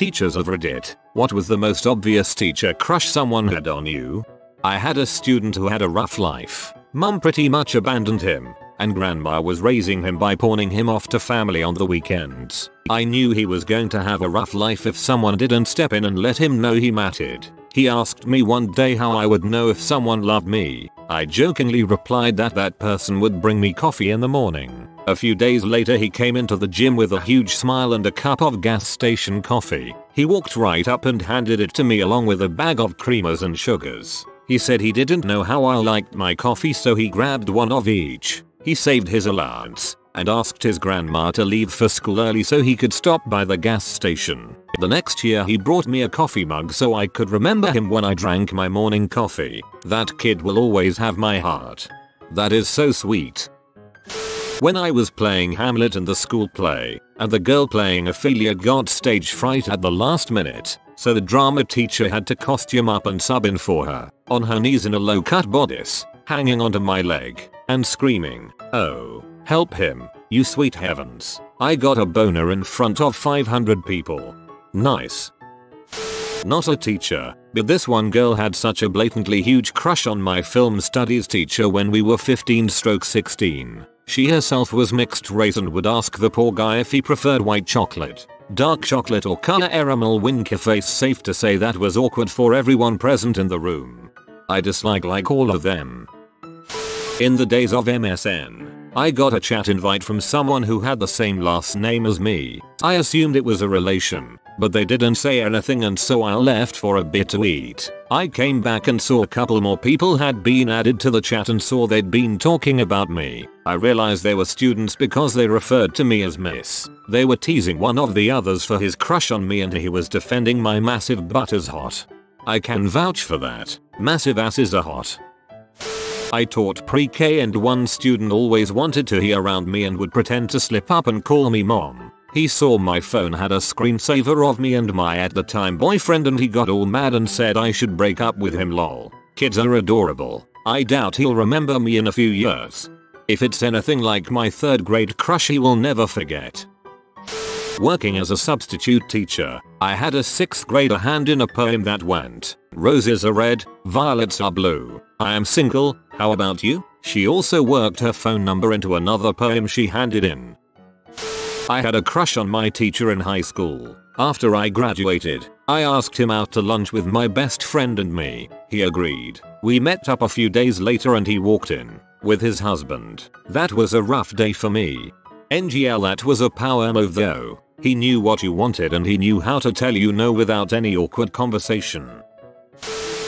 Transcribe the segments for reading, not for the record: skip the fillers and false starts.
Teachers of Reddit, what was the most obvious teacher crush someone had on you? I had a student who had a rough life. Mum pretty much abandoned him, and grandma was raising him by pawning him off to family on the weekends. I knew he was going to have a rough life if someone didn't step in and let him know he mattered. He asked me one day how I would know if someone loved me. I jokingly replied that person would bring me coffee in the morning. A few days later he came into the gym with a huge smile and a cup of gas station coffee. He walked right up and handed it to me along with a bag of creamers and sugars. He said he didn't know how I liked my coffee, so he grabbed one of each. He saved his allowance and asked his grandma to leave for school early so he could stop by the gas station. The next year he brought me a coffee mug so I could remember him when I drank my morning coffee. That kid will always have my heart. That is so sweet. When I was playing Hamlet in the school play, and the girl playing Ophelia got stage fright at the last minute, so the drama teacher had to costume up and sub in for her, on her knees in a low-cut bodice, hanging onto my leg, and screaming, "Oh, help him, you sweet heavens." I got a boner in front of 500 people. Nice. Not a teacher, but this one girl had such a blatantly huge crush on my film studies teacher when we were 15-16. She herself was mixed race and would ask the poor guy if he preferred white chocolate, dark chocolate or caramel winker face. Safe to say that was awkward for everyone present in the room. I dislike all of them. In the days of MSN, I got a chat invite from someone who had the same last name as me. I assumed it was a relation, but they didn't say anything, and so I left for a bit to eat. I came back and saw a couple more people had been added to the chat and saw they'd been talking about me. I realized they were students because they referred to me as Miss. They were teasing one of the others for his crush on me, and he was defending my massive butt as hot. I can vouch for that. Massive asses are hot. I taught pre-K and one student always wanted to be around me and would pretend to slip up and call me mom. He saw my phone had a screensaver of me and my at the time boyfriend, and he got all mad and said I should break up with him. Lol. Kids are adorable. I doubt he'll remember me in a few years. If it's anything like my 3rd grade crush, he will never forget. Working as a substitute teacher, I had a 6th grader hand in a poem that went, "Roses are red, violets are blue. I am single, how about you?" She also worked her phone number into another poem she handed in. I had a crush on my teacher in high school. After I graduated, I asked him out to lunch with my best friend and me. He agreed. We met up a few days later and he walked in with his husband. That was a rough day for me. NGL, that was a power move though. He knew what you wanted and he knew how to tell you no without any awkward conversation.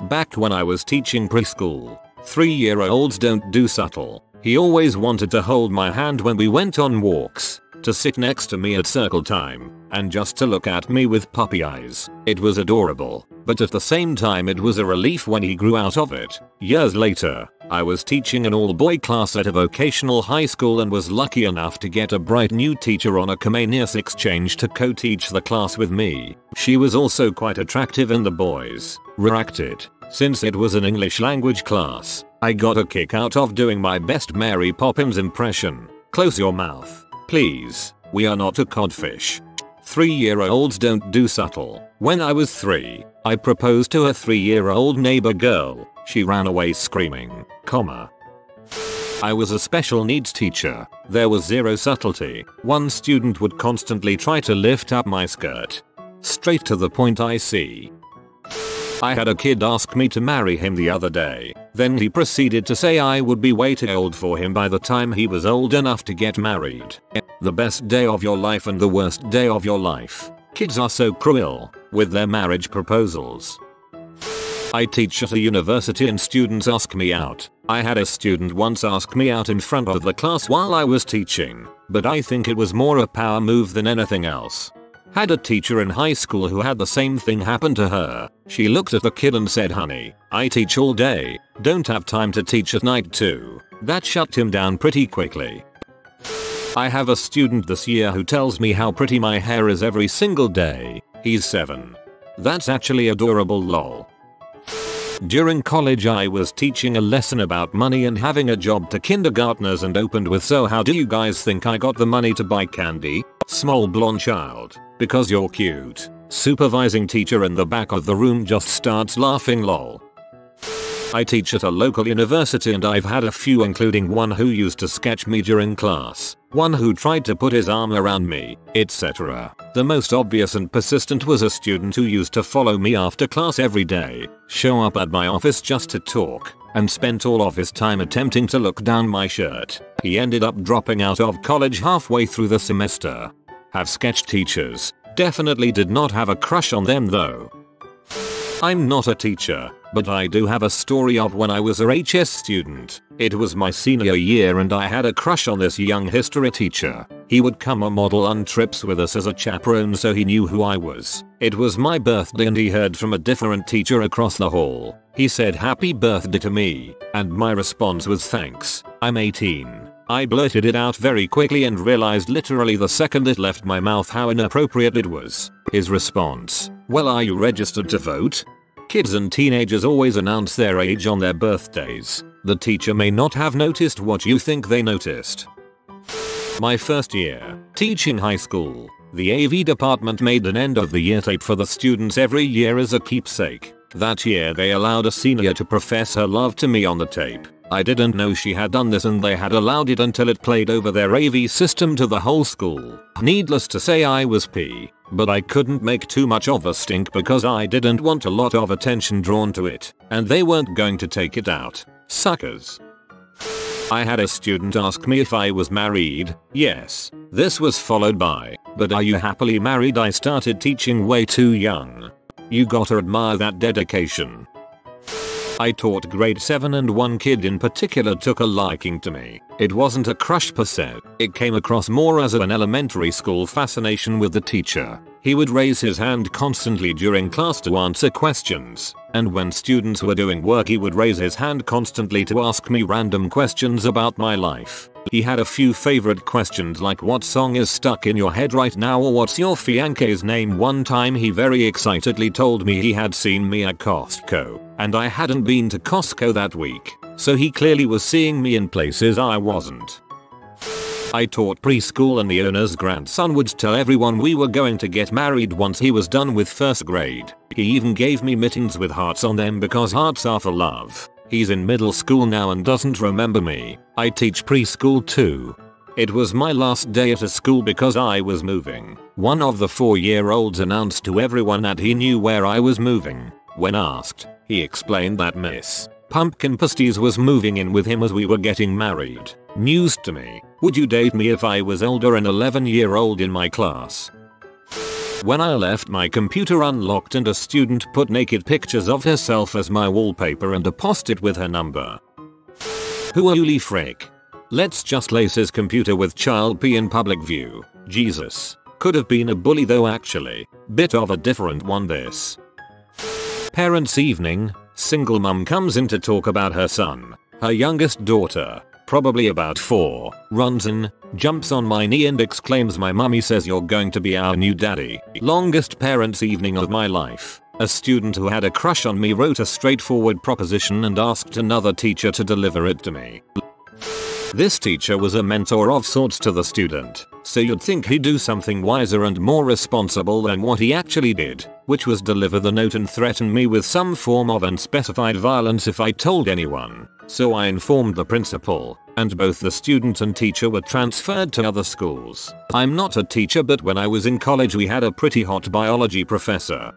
Back when I was teaching preschool, 3-year-olds don't do subtle. He always wanted to hold my hand when we went on walks, to sit next to me at circle time, and just to look at me with puppy eyes. It was adorable, but at the same time it was a relief when he grew out of it. Years later, I was teaching an all-boy class at a vocational high school and was lucky enough to get a bright new teacher on a Comenius exchange to co-teach the class with me. She was also quite attractive and the boys reacted. Since it was an English language class, I got a kick out of doing my best Mary Poppins impression. "Close your mouth, please. We are not a codfish." 3-year-olds don't do subtle. When I was 3, I proposed to a 3-year-old neighbor girl. She ran away screaming, I was a special needs teacher. There was zero subtlety. One student would constantly try to lift up my skirt. Straight to the point, I see. I had a kid ask me to marry him the other day. Then he proceeded to say I would be way too old for him by the time he was old enough to get married. The best day of your life and the worst day of your life. Kids are so cruel with their marriage proposals. I teach at a university and students ask me out. I had a student once ask me out in front of the class while I was teaching, but I think it was more a power move than anything else. Had a teacher in high school who had the same thing happen to her. She looked at the kid and said, "Honey, I teach all day, don't have time to teach at night too." That shut him down pretty quickly. I have a student this year who tells me how pretty my hair is every single day. He's 7. That's actually adorable, lol. During college I was teaching a lesson about money and having a job to kindergartners and opened with, "So how do you guys think I got the money to buy candy? Small blonde child. Because you're cute." Supervising teacher in the back of the room just starts laughing lol. I teach at a local university and I've had a few, including one who used to sketch me during class, one who tried to put his arm around me, etc. The most obvious and persistent was a student who used to follow me after class every day, show up at my office just to talk, and spent all of his time attempting to look down my shirt. He ended up dropping out of college halfway through the semester. Have sketch teachers. Definitely did not have a crush on them though. I'm not a teacher, but I do have a story of when I was a HS student. It was my senior year and I had a crush on this young history teacher. He would come and model on trips with us as a chaperone, so he knew who I was. It was my birthday and he heard from a different teacher across the hall. He said happy birthday to me, and my response was thanks, I'm 18. I blurted it out very quickly and realized literally the second it left my mouth how inappropriate it was. His response, well, are you registered to vote? Kids and teenagers always announce their age on their birthdays. The teacher may not have noticed what you think they noticed. My first year, teaching high school, the AV department made an end of the year tape for the students every year as a keepsake. That year they allowed a senior to profess her love to me on the tape. I didn't know she had done this and they had allowed it until it played over their AV system to the whole school. Needless to say I was P, but I couldn't make too much of a stink because I didn't want a lot of attention drawn to it, and they weren't going to take it out. Suckers. I had a student ask me if I was married. Yes. This was followed by, but are you happily married? I started teaching way too young. You gotta admire that dedication. I taught grade 7 and one kid in particular took a liking to me. It wasn't a crush per se, it came across more as an elementary school fascination with the teacher. He would raise his hand constantly during class to answer questions, and when students were doing work he would raise his hand constantly to ask me random questions about my life. He had a few favorite questions like what song is stuck in your head right now or what's your fiance's name. One time he very excitedly told me he had seen me at Costco, and I hadn't been to Costco that week, so he clearly was seeing me in places I wasn't. I taught preschool and the owner's grandson would tell everyone we were going to get married once he was done with first grade. He even gave me mittens with hearts on them because hearts are for love. He's in middle school now and doesn't remember me. I teach preschool too. It was my last day at a school because I was moving. One of the 4-year-olds announced to everyone that he knew where I was moving. When asked, he explained that Miss Pumpkin Pasties was moving in with him as we were getting married. News to me. Would you date me if I was older? An 11-year-old in my class. When I left my computer unlocked and a student put naked pictures of herself as my wallpaper and a post-it with her number. Holy frick. Let's just lace his computer with child P in public view. Jesus. Could have been a bully though actually. Bit of a different one this. Parents' evening. Single mum comes in to talk about her son. Her youngest daughter, probably about 4, runs in, jumps on my knee and exclaims, my mummy says you're going to be our new daddy. Longest parents' evening of my life. A student who had a crush on me wrote a straightforward proposition and asked another teacher to deliver it to me. This teacher was a mentor of sorts to the student, so you'd think he'd do something wiser and more responsible than what he actually did, which was deliver the note and threaten me with some form of unspecified violence if I told anyone. So I informed the principal, and both the student and teacher were transferred to other schools. I'm not a teacher, but when I was in college we had a pretty hot biology professor.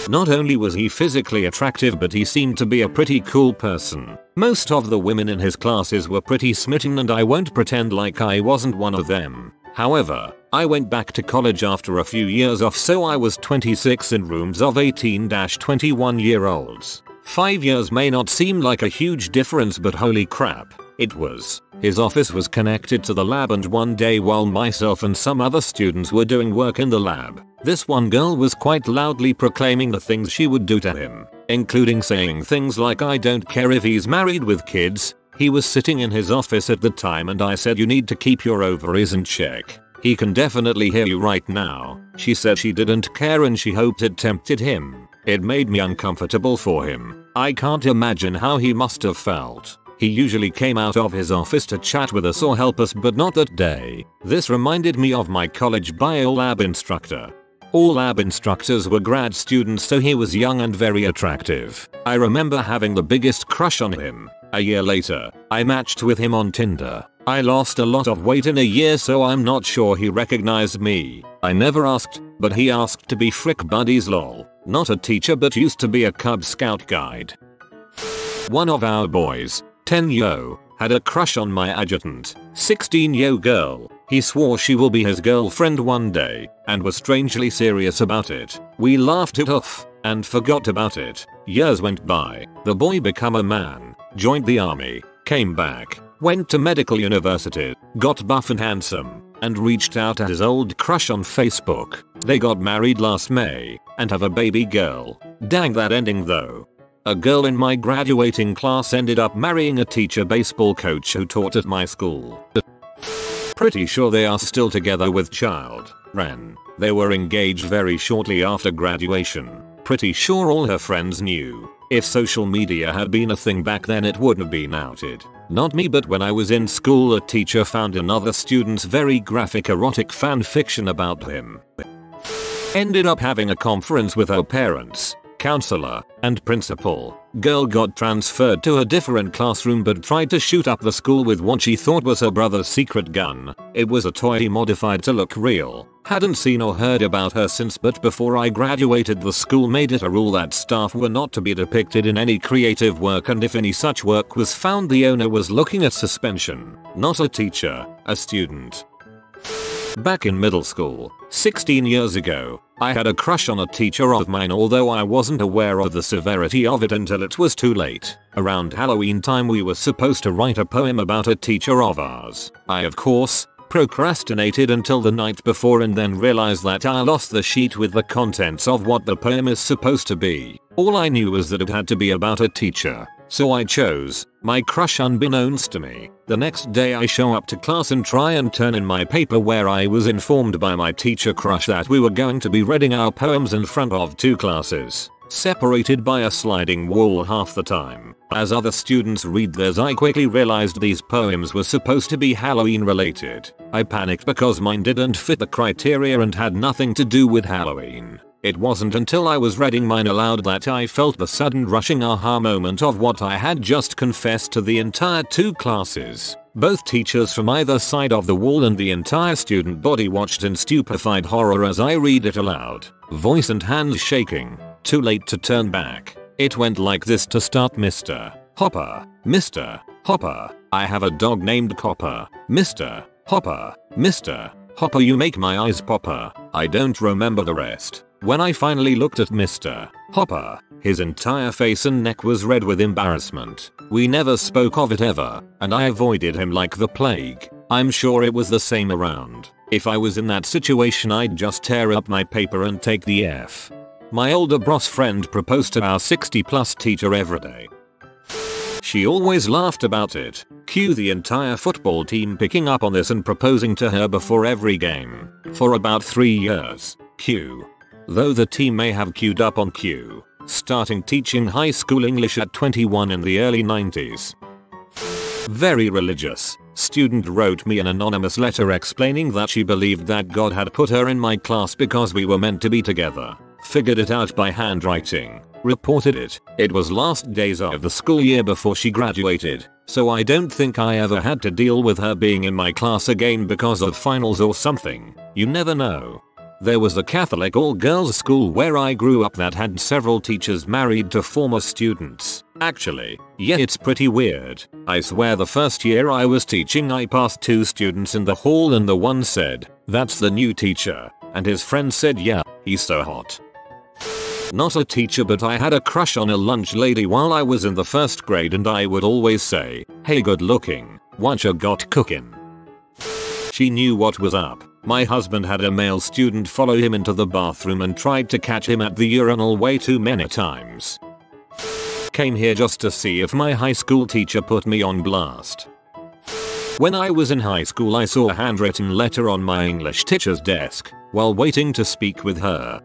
Not only was he physically attractive, but he seemed to be a pretty cool person. Most of the women in his classes were pretty smitten, and I won't pretend like I wasn't one of them. However, I went back to college after a few years off, so I was 26 in rooms of 18-21-year-olds. 5 years may not seem like a huge difference, but holy crap, it was. His office was connected to the lab, and one day while myself and some other students were doing work in the lab, this one girl was quite loudly proclaiming the things she would do to him, including saying things like, I don't care if he's married with kids. He was sitting in his office at the time and I said, you need to keep your ovaries in check. He can definitely hear you right now. She said she didn't care and she hoped it tempted him. It made me uncomfortable for him. I can't imagine how he must have felt. He usually came out of his office to chat with us or help us, but not that day. This reminded me of my college bio lab instructor. All lab instructors were grad students, so he was young and very attractive. I remember having the biggest crush on him. A year later, I matched with him on Tinder. I lost a lot of weight in a year, so I'm not sure he recognized me. I never asked, but he asked to be frick buddies lol. Not a teacher but used to be a Cub Scout guide. One of our boys, 10-yo, had a crush on my adjutant, 16-yo girl. He swore she will be his girlfriend one day, and was strangely serious about it. We laughed it off, and forgot about it. Years went by, the boy became a man, joined the army, came back, went to medical university, got buff and handsome, and reached out to his old crush on Facebook. They got married last May, and have a baby girl. Dang that ending though. A girl in my graduating class ended up marrying a teacher baseball coach who taught at my school. Pretty sure they are still together with child. Ren. They were engaged very shortly after graduation. Pretty sure all her friends knew. If social media had been a thing back then, it would have been outed. Not me, but when I was in school a teacher found another student's very graphic erotic fan fiction about him. Ended up having a conference with her parents, counselor, and principal. Girl got transferred to a different classroom but tried to shoot up the school with what she thought was her brother's secret gun. It was a toy he modified to look real. Hadn't seen or heard about her since, but before I graduated the school made it a rule that staff were not to be depicted in any creative work, and if any such work was found the owner was looking at suspension. Not a teacher, a student. Back in middle school, 16 years ago, I had a crush on a teacher of mine, although I wasn't aware of the severity of it until it was too late. Around Halloween time we were supposed to write a poem about a teacher of ours. I of course procrastinated until the night before and then realized that I lost the sheet with the contents of what the poem is supposed to be. All I knew was that it had to be about a teacher. So I chose my crush unbeknownst to me. The next day I show up to class and try and turn in my paper where I was informed by my teacher crush that we were going to be reading our poems in front of 2 classes, separated by a sliding wall half the time. As other students read theirs, I quickly realized these poems were supposed to be Halloween related. I panicked because mine didn't fit the criteria and had nothing to do with Halloween. It wasn't until I was reading mine aloud that I felt the sudden rushing aha moment of what I had just confessed to the entire 2 classes. Both teachers from either side of the wall and the entire student body watched in stupefied horror as I read it aloud, voice and hands shaking. Too late to turn back. It went like this to start. Mr. Hopper, Mr. Hopper, I have a dog named Copper. Mr. Hopper, Mr. Hopper, you make my eyes popper. I don't remember the rest. When I finally looked at Mr. Hopper, his entire face and neck was red with embarrassment. We never spoke of it ever, and I avoided him like the plague. I'm sure it was the same around. If I was in that situation I'd just tear up my paper and take the F. My older bros friend proposed to our 60+ teacher every day. She always laughed about it. Cue the entire football team picking up on this and proposing to her before every game. For about 3 years. Cue. Though the team may have queued up on Q, starting teaching high school English at 21 in the early 90s. Very religious. Student wrote me an anonymous letter explaining that she believed that God had put her in my class because we were meant to be together. Figured it out by handwriting. Reported it. It was last days of the school year before she graduated, so I don't think I ever had to deal with her being in my class again because of finals or something. You never know. There was a Catholic all-girls school where I grew up that had several teachers married to former students. Actually, yeah, it's pretty weird. I swear the first year I was teaching I passed 2 students in the hall and the one said, "That's the new teacher," and his friend said, "Yeah, he's so hot." Not a teacher, but I had a crush on a lunch lady while I was in the 1st grade, and I would always say, "Hey, good looking, what you got cooking?" She knew what was up. My husband had a male student follow him into the bathroom and tried to catch him at the urinal way too many times. Came here just to see if my high school teacher put me on blast. When I was in high school I saw a handwritten letter on my English teacher's desk while waiting to speak with her.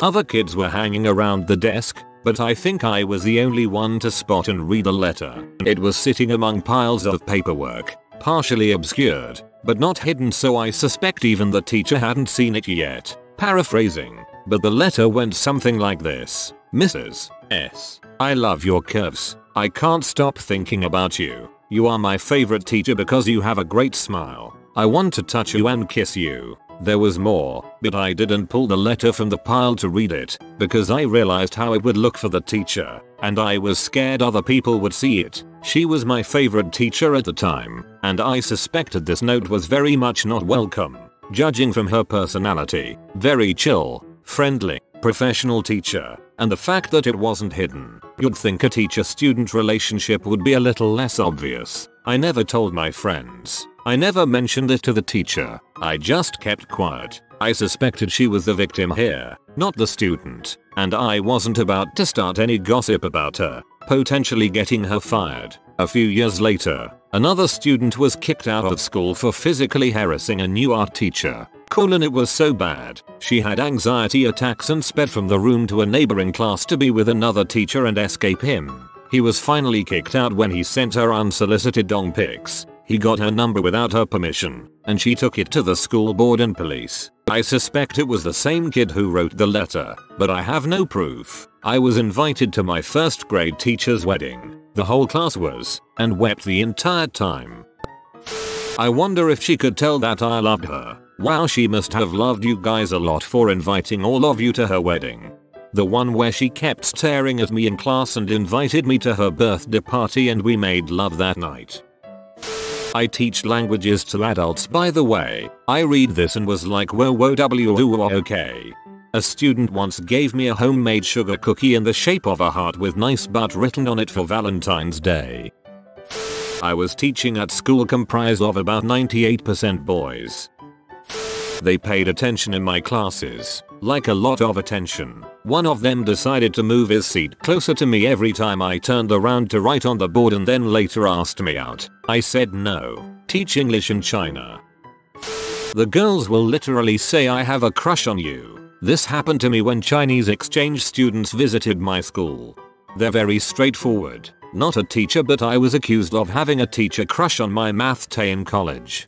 Other kids were hanging around the desk, but I think I was the only one to spot and read the letter. It was sitting among piles of paperwork, partially obscured, but not hidden, so I suspect even the teacher hadn't seen it yet. Paraphrasing, but the letter went something like this. Mrs. S. I love your curves. I can't stop thinking about you. You are my favorite teacher because you have a great smile. I want to touch you and kiss you. There was more, but I didn't pull the letter from the pile to read it because I realized how it would look for the teacher, and I was scared other people would see it. She was my favorite teacher at the time, and I suspected this note was very much not welcome. Judging from her personality, very chill, friendly, professional teacher, and the fact that it wasn't hidden, you'd think a teacher-student relationship would be a little less obvious. I never told my friends. I never mentioned it to the teacher. I just kept quiet. I suspected she was the victim here, not the student, and I wasn't about to start any gossip about her, potentially getting her fired. A few years later, another student was kicked out of school for physically harassing a new art teacher. It was so bad, she had anxiety attacks and sped from the room to a neighboring class to be with another teacher and escape him. He was finally kicked out when he sent her unsolicited dong pics. He got her number without her permission, and she took it to the school board and police. I suspect it was the same kid who wrote the letter, but I have no proof. I was invited to my first grade teacher's wedding. The whole class was, and wept the entire time. I wonder if she could tell that I loved her. Wow, she must have loved you guys a lot for inviting all of you to her wedding. The one where she kept staring at me in class and invited me to her birthday party and we made love that night. I teach languages to adults, by the way. I read this and was like whoa okay. A student once gave me a homemade sugar cookie in the shape of a heart with nice butt written on it for Valentine's Day. I was teaching at school comprised of about 98% boys. They paid attention in my classes, like a lot of attention. One of them decided to move his seat closer to me every time I turned around to write on the board and then later asked me out. I said no. Teach English in China. The girls will literally say I have a crush on you. This happened to me when Chinese exchange students visited my school. They're very straightforward. Not a teacher, but I was accused of having a teacher crush on my math tay in college.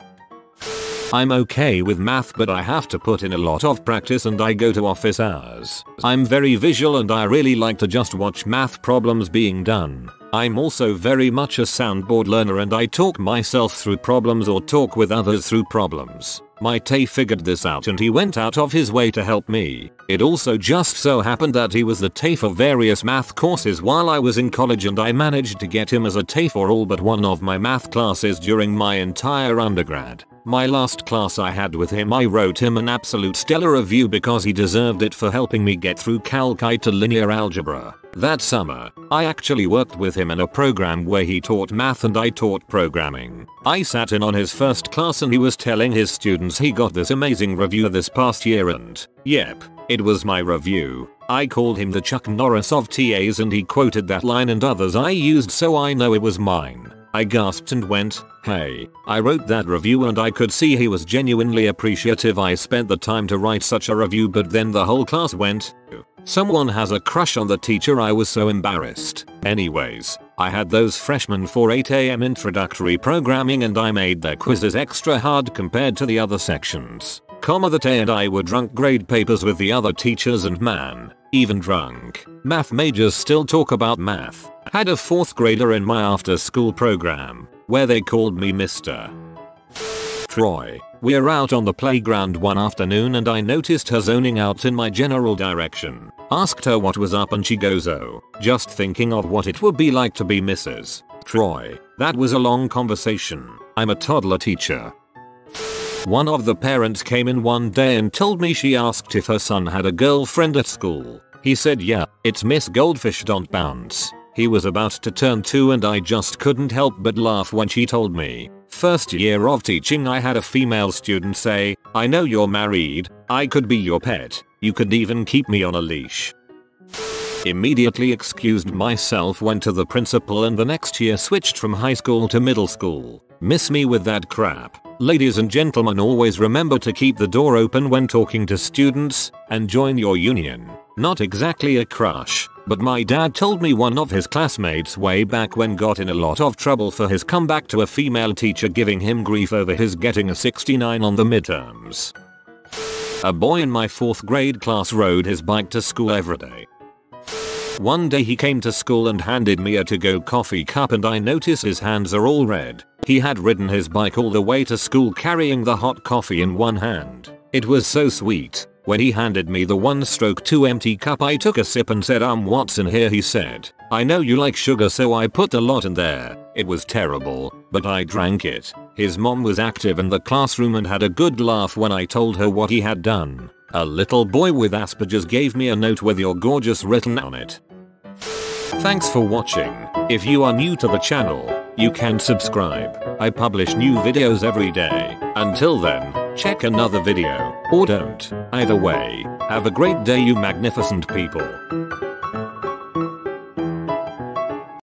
I'm okay with math, but I have to put in a lot of practice and I go to office hours. I'm very visual and I really like to just watch math problems being done. I'm also very much a soundboard learner and I talk myself through problems or talk with others through problems. My tay figured this out and he went out of his way to help me. It also just so happened that he was the tay for various math courses while I was in college and I managed to get him as a tay for all but one of my math classes during my entire undergrad. My last class I had with him, I wrote him an absolute stellar review because he deserved it for helping me get through Calc to linear algebra. That summer, I actually worked with him in a program where he taught math and I taught programming. I sat in on his first class and he was telling his students he got this amazing review this past year and, yep, it was my review. I called him the Chuck Norris of TAs and he quoted that line and others I used, so I know it was mine. I gasped and went, hey, I wrote that review, and I could see he was genuinely appreciative I spent the time to write such a review, but then the whole class went, someone has a crush on the teacher. I was so embarrassed. Anyways, I had those freshmen for 8 AM introductory programming and I made their quizzes extra hard compared to the other sections. The Tay and I were drunk grade papers with the other teachers and man, even drunk math majors still talk about math. Had a 4th grader in my after school program, where they called me Mr. Troy. We're out on the playground one afternoon and I noticed her zoning out in my general direction. Asked her what was up and she goes, oh, just thinking of what it would be like to be Mrs. Troy. That was a long conversation. I'm a toddler teacher. One of the parents came in one day and told me she asked if her son had a girlfriend at school. He said yeah, it's Miss Goldfish don't bounce. He was about to turn 2 and I just couldn't help but laugh when she told me. First year of teaching I had a female student say, I know you're married, I could be your pet, you could even keep me on a leash. Immediately excused myself, went to the principal and the next year switched from high school to middle school. Miss me with that crap. Ladies and gentlemen, always remember to keep the door open when talking to students and join your union. Not exactly a crush, but my dad told me one of his classmates way back when got in a lot of trouble for his comeback to a female teacher giving him grief over his getting a 69 on the midterms. A boy in my 4th grade class rode his bike to school every day. One day he came to school and handed me a to-go coffee cup, and I noticed his hands are all red. He had ridden his bike all the way to school carrying the hot coffee in one hand. It was so sweet. When he handed me the 1/2 empty cup, I took a sip and said, "What's in here?" He said, "I know you like sugar, so I put a lot in there." It was terrible, but I drank it. His mom was active in the classroom and had a good laugh when I told her what he had done. A little boy with Asperger's gave me a note with "You're gorgeous" written on it. Thanks for watching. If you are new to the channel, you can subscribe. I publish new videos every day. Until then, check another video, or don't. Either way, have a great day, you magnificent people.